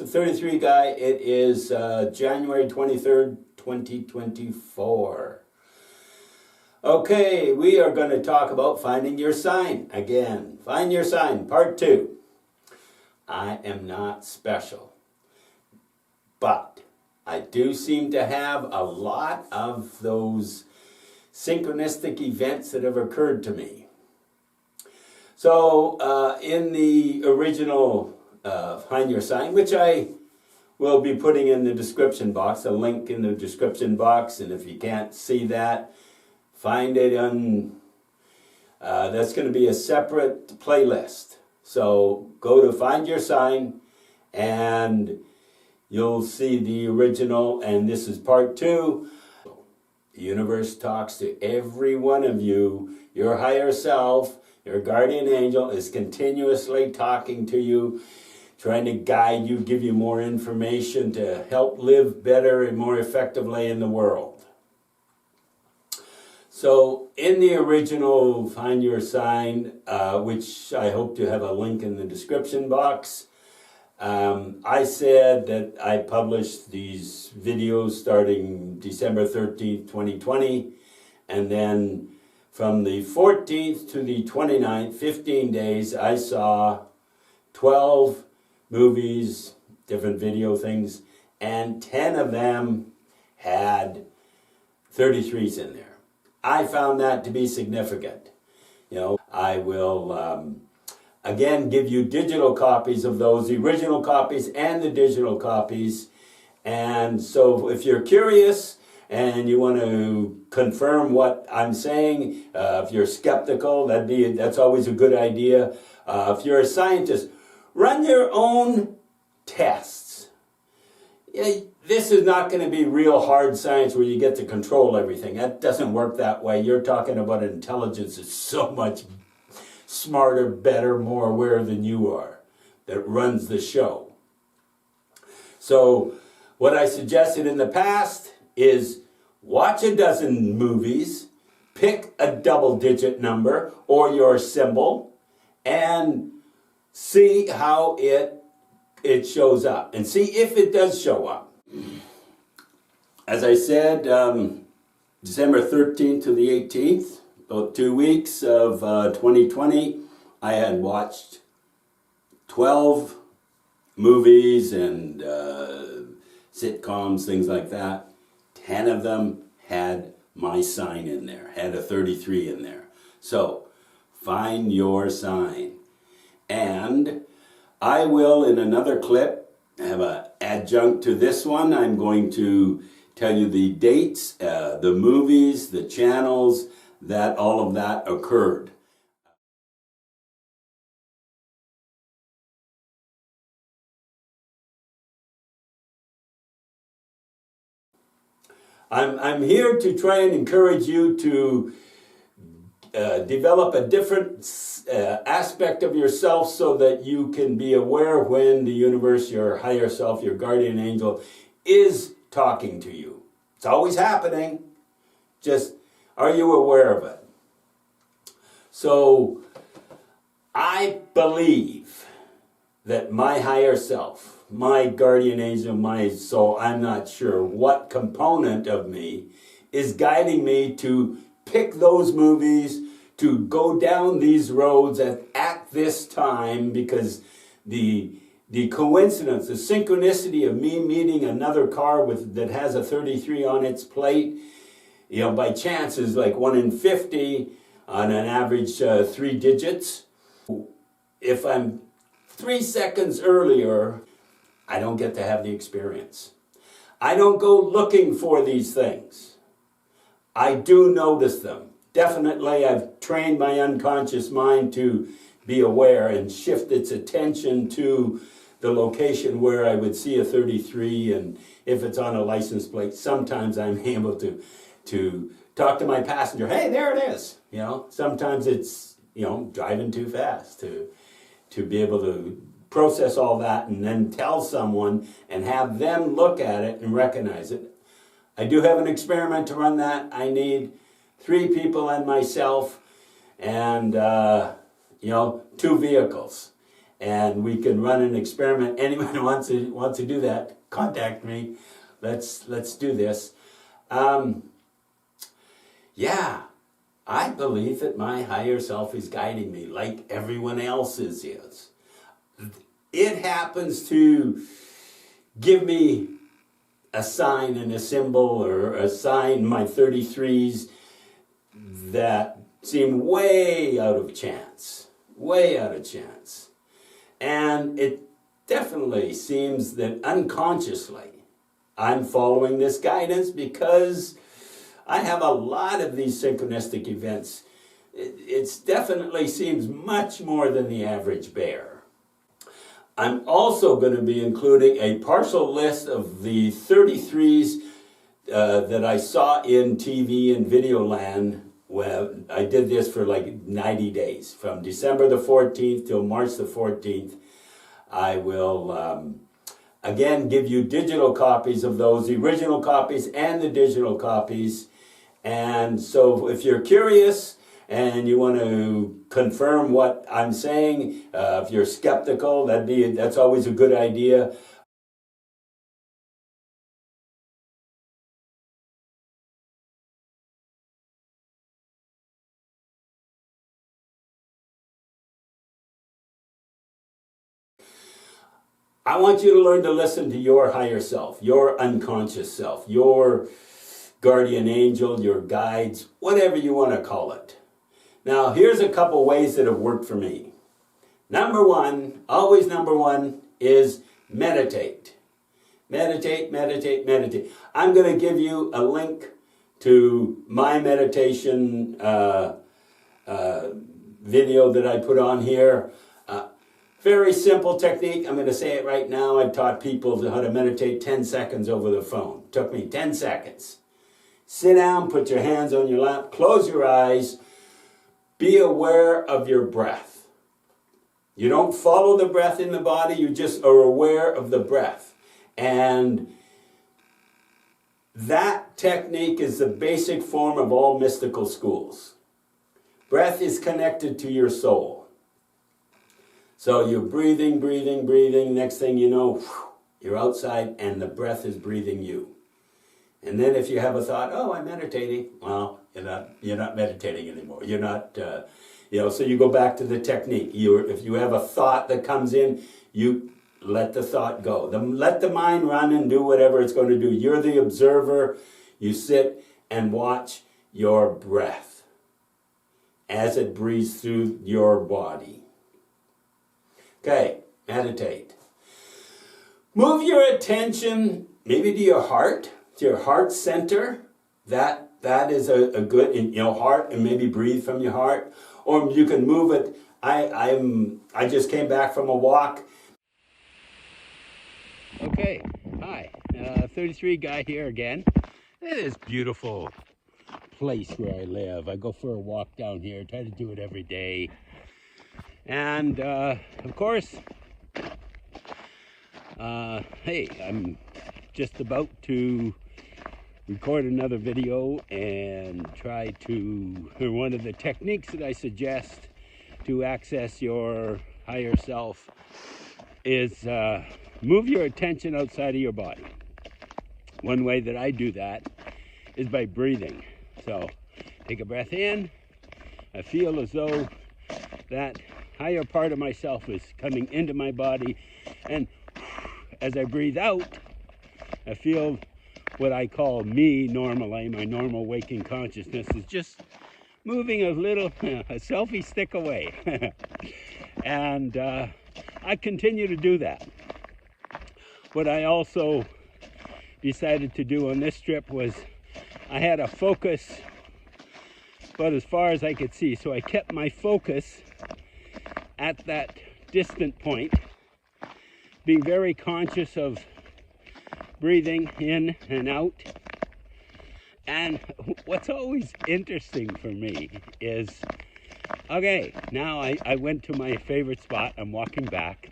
33 guy. It is January 23rd, 2024. Okay, we are going to talk about finding your sign again. Find your sign, part 2. I am not special, but I do seem to have a lot of those synchronistic events that have occurred to me. So in the original Find Your Sign, which I will be putting in the description box, a link in the description box, and if you can't see that, find it on, that's going to be a separate playlist. So go to Find Your Sign and you'll see the original, and this is part 2. The universe talks to every one of you. Your higher self, your guardian angel, is continuously talking to you, trying to guide you, give you more information to help live better and more effectively in the world. So in the original Find Your Sign, which I hope to have a link in the description box, I said that I published these videos starting December 13th, 2020, and then from the 14th to the 29th, 15 days, I saw 12 movies, different video things, and 10 of them had 33s in there. I found that to be significant. You know, I will again give you digital copies of those, the original copies and the digital copies. And so if you're curious and you want to confirm what I'm saying, if you're skeptical, that's always a good idea. If you're a scientist, run your own tests. This is not going to be real hard science where you get to control everything. That doesn't work that way. You're talking about intelligence that's so much smarter, better, more aware than you are, that runs the show. So what I suggested in the past is watch a dozen movies, pick a double-digit number or your symbol, and see how it shows up, and see if it does show up. As I said, December 13th to the 18th, about 2 weeks of 2020, I had watched 12 movies and sitcoms, things like that. 10 of them had my sign in there, had a 33 in there. So, find your sign. And I will, in another clip, have an adjunct to this one. I'm going to tell you the dates, the movies, the channels, that all of that occurred. I'm here to try and encourage you to develop a different aspect of yourself so that you can be aware when the universe, your higher self, your guardian angel, is talking to you. It's always happening. Just, are you aware of it? So, I believe that my higher self, my guardian angel, my soul, I'm not sure what component of me is guiding me to pick those movies, to go down these roads at this time, because the coincidence, the synchronicity of me meeting another car that has a 33 on its plate, you know, by chance is like 1 in 50 on an average 3 digits. If I'm 3 seconds earlier, I don't get to have the experience. I don't go looking for these things. I do notice them. Definitely, I've trained my unconscious mind to be aware and shift its attention to the location where I would see a 33, and if it's on a license plate, sometimes I'm able to talk to my passenger, hey, there it is. You know, sometimes it's, you know, driving too fast to be able to process all that and then tell someone and have them look at it and recognize it. I do have an experiment to run that. I need 3 people and myself and, 2 vehicles. and we can run an experiment. Anyone who wants to do that, contact me. Let's do this. Yeah, I believe that my higher self is guiding me like everyone else's is. It happens to give me a sign and a symbol or a sign, my 33s, that seem way out of chance. Way out of chance. And it definitely seems that unconsciously I'm following this guidance because I have a lot of these synchronistic events. It definitely seems much more than the average bear. I'm also going to be including a partial list of the 33s that I saw in TV and video land. Well, I did this for like 90 days, from December the 14th till March the 14th. I will again give you digital copies of those, the original copies and the digital copies. And so if you're curious and you want to confirm what I'm saying, if you're skeptical, that's always a good idea. I want you to learn to listen to your higher self, your unconscious self, your guardian angel, your guides, whatever you want to call it. Now, here's a couple ways that have worked for me. Number one, always number one, is meditate. Meditate, meditate, meditate. I'm going to give you a link to my meditation video that I put on here. Very simple technique. I'm going to say it right now. I've taught people how to meditate 10 seconds over the phone. It took me 10 seconds. Sit down, put your hands on your lap, close your eyes. Be aware of your breath. You don't follow the breath in the body, you just are aware of the breath. And that technique is the basic form of all mystical schools. Breath is connected to your soul. So you're breathing, breathing, breathing. Next thing you know, you're outside and the breath is breathing you. And then if you have a thought, oh, I'm meditating, well, you're not meditating anymore. You're not, so you go back to the technique. If you have a thought that comes in, you let the thought go. Let the mind run and do whatever it's going to do. You're the observer. You sit and watch your breath as it breathes through your body. Okay, meditate. Move your attention maybe to your heart center. That is a good, heart, and maybe breathe from your heart. Or you can move it. I just came back from a walk. Okay, hi, 33 guy here again. It is beautiful place where I live. I go for a walk down here, try to do it every day. And of course, hey, I'm just about to record another video and try to, one of the techniques that I suggest to access your higher self is move your attention outside of your body. One way that I do that is by breathing. So take a breath in. I feel as though that higher part of myself is coming into my body, and as I breathe out, I feel what I call me normally, my normal waking consciousness is just moving a little, a selfie stick away. And I continue to do that. What I also decided to do on this trip was I had a focus about as far as I could see. So I kept my focus at that distant point, being very conscious of breathing in and out. And what's always interesting for me is, okay, now I went to my favorite spot. I'm walking back,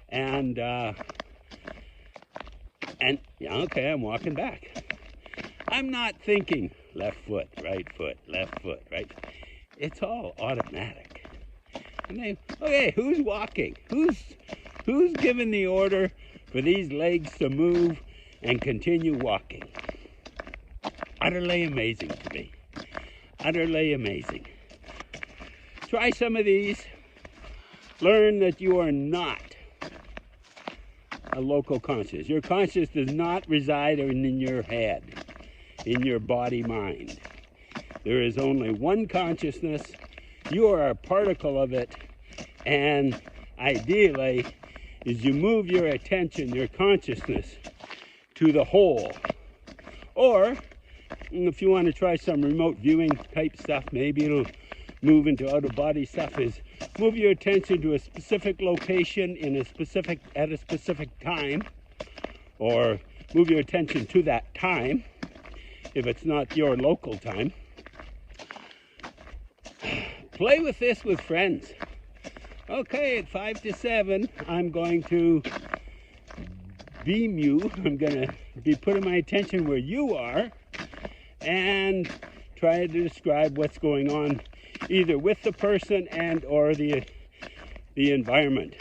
and okay, I'm walking back. I'm not thinking left foot, right. It's all automatic. And they, okay, who's walking? Who's given the order for these legs to move and continue walking? Utterly amazing to me. Utterly amazing. Try some of these. Learn that you are not a local conscious. Your conscious does not reside in your head, in your body mind. There is only one consciousness. You are a particle of it, and ideally is you move your attention, your consciousness, to the whole. Or if you want to try some remote viewing type stuff, maybe it'll move into out of body stuff, is move your attention to a specific location at a specific time, or move your attention to that time if it's not your local time. Play with this with friends. Okay, at 5 to 7, I'm going to beam you. I'm going to be putting my attention where you are and try to describe what's going on either with the person and or the environment.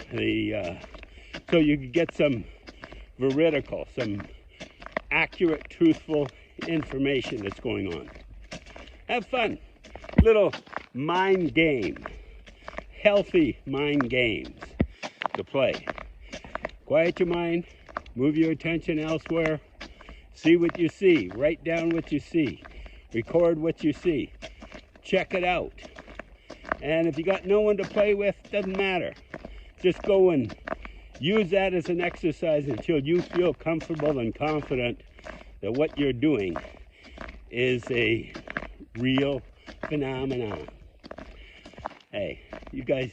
So you can get some veridical, some accurate, truthful information that's going on. Have fun. Little mind game. Healthy mind games to play. Quiet your mind, move your attention elsewhere, see what you see, write down what you see, record what you see, check it out. And if you got no one to play with, doesn't matter. Just go and use that as an exercise until you feel comfortable and confident that what you're doing is a real phenomenon. Hey, you guys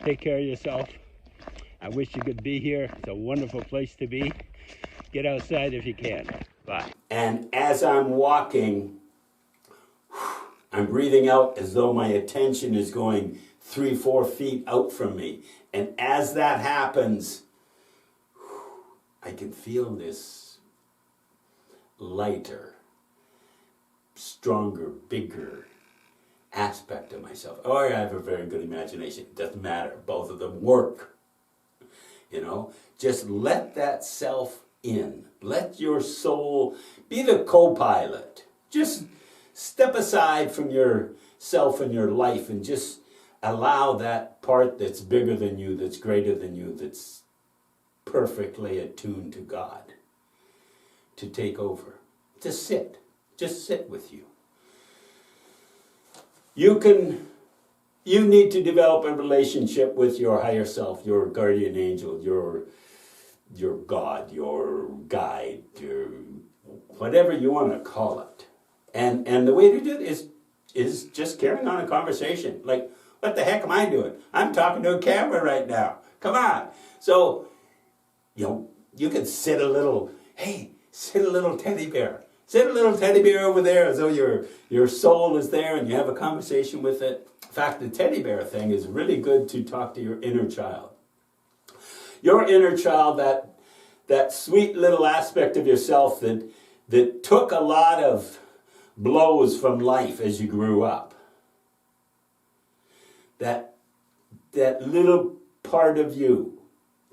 take care of yourself. I wish you could be here. It's a wonderful place to be. Get outside if you can. Bye. And as I'm walking, I'm breathing out as though my attention is going 3-4 feet out from me. And as that happens, I can feel this lighter, stronger, bigger aspect of myself. Oh, I have a very good imagination. It doesn't matter. Both of them work. You know, just let that self in. Let your soul be the co-pilot. Just step aside from yourself and your life and just allow that part that's bigger than you, that's greater than you, that's perfectly attuned to God to take over. Just sit. Just sit with you. You need to develop a relationship with your higher self, your guardian angel, your God, your guide, your whatever you want to call it. And the way to do it is just carrying on a conversation. Like, what the heck am I doing? I'm talking to a camera right now. Come on. So, you can sit a little teddy bear. Sit a little teddy bear over there as though your soul is there and you have a conversation with it. In fact, the teddy bear thing is really good to talk to your inner child. Your inner child, that sweet little aspect of yourself that took a lot of blows from life as you grew up. That little part of you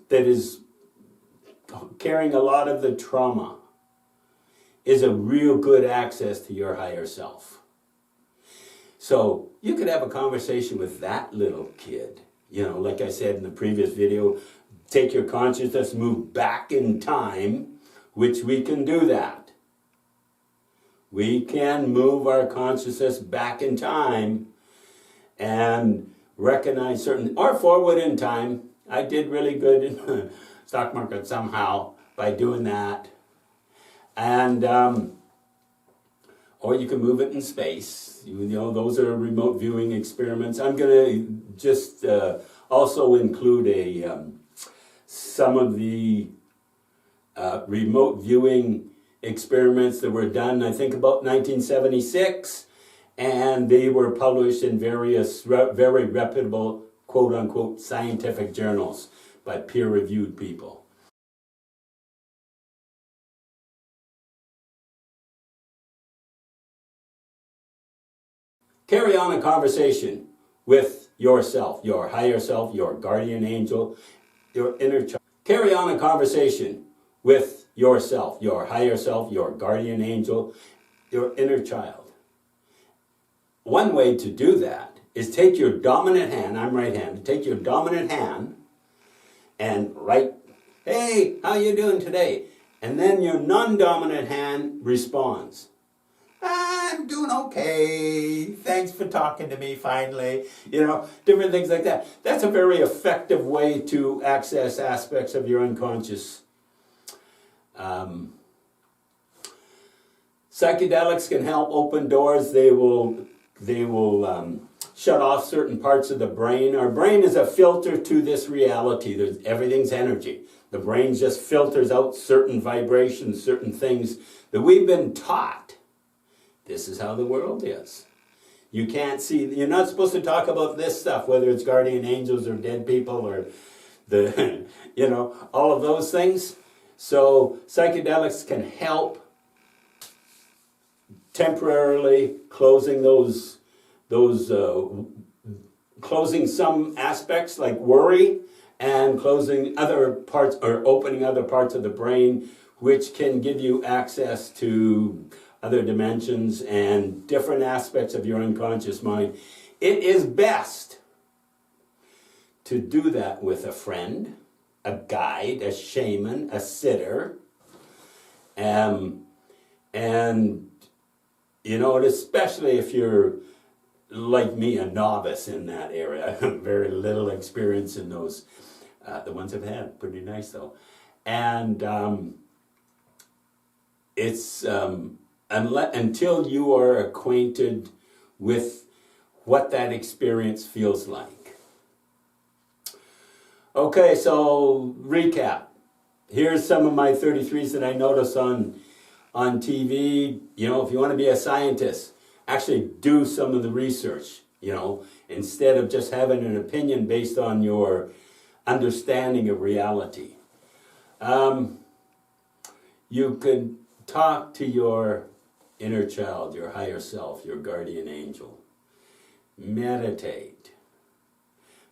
that is carrying a lot of the trauma is a real good access to your higher self. So you could have a conversation with that little kid. Like I said in the previous video, take your consciousness, move back in time, which we can do that. We can move our consciousness back in time and recognize certain, or forward in time. I did really good in the stock market somehow by doing that. And, or you can move it in space. Those are remote viewing experiments. I'm going to just also include some of the remote viewing experiments that were done, I think about 1976, and they were published in various very reputable, quote-unquote, scientific journals by peer-reviewed people. Carry on a conversation with yourself, your higher self, your guardian angel, your inner child. Carry on a conversation with yourself, your higher self, your guardian angel, your inner child. One way to do that is take your dominant hand, I'm right-handed, take your dominant hand and write, hey, how you doing today? And then your non-dominant hand responds, I'm doing okay. Thanks for talking to me finally. You know, different things like that. That's a very effective way to access aspects of your unconscious. Psychedelics can help open doors. They will shut off certain parts of the brain. Our brain is a filter to this reality. Everything's energy. The brain just filters out certain vibrations, certain things that we've been taught. This is how the world is. You can't see, you're not supposed to talk about this stuff, whether it's guardian angels or dead people or the, you know, all of those things. So psychedelics can help temporarily closing closing some aspects like worry and closing other parts or opening other parts of the brain, which can give you access to other dimensions and different aspects of your unconscious mind. It is best to do that with a friend, a guide, a shaman, a sitter, and you know, especially if you're like me, a novice in that area. I have very little experience in those. The ones I've had, pretty nice though. And it's until you are acquainted with what that experience feels like. Okay, so recap. Here's some of my 33s that I notice on TV. You know, if you want to be a scientist, actually do some of the research, you know, instead of just having an opinion based on your understanding of reality. You could talk to your inner child, your higher self, your guardian angel. Meditate.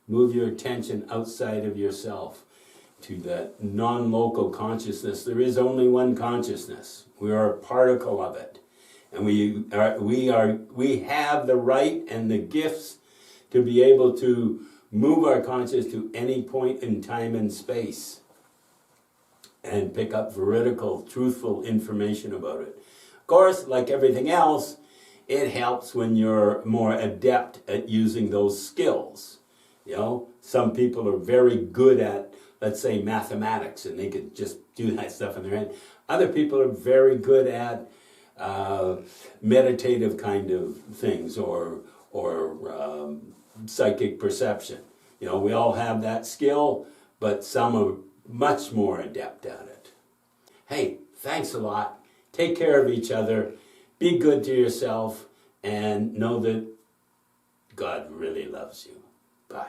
Move your attention outside of yourself to that non-local consciousness. There is only one consciousness. We are a particle of it. And we have the right and the gifts to be able to move our consciousness to any point in time and space and pick up veridical, truthful information about it. Of course, like everything else, it helps when you're more adept at using those skills. You know, some people are very good at, let's say, mathematics, and they could just do that stuff in their head. Other people are very good at meditative kind of things or psychic perception. You know, we all have that skill, but some are much more adept at it. Hey, thanks a lot. Take care of each other. Be good to yourself and know that God really loves you. Bye.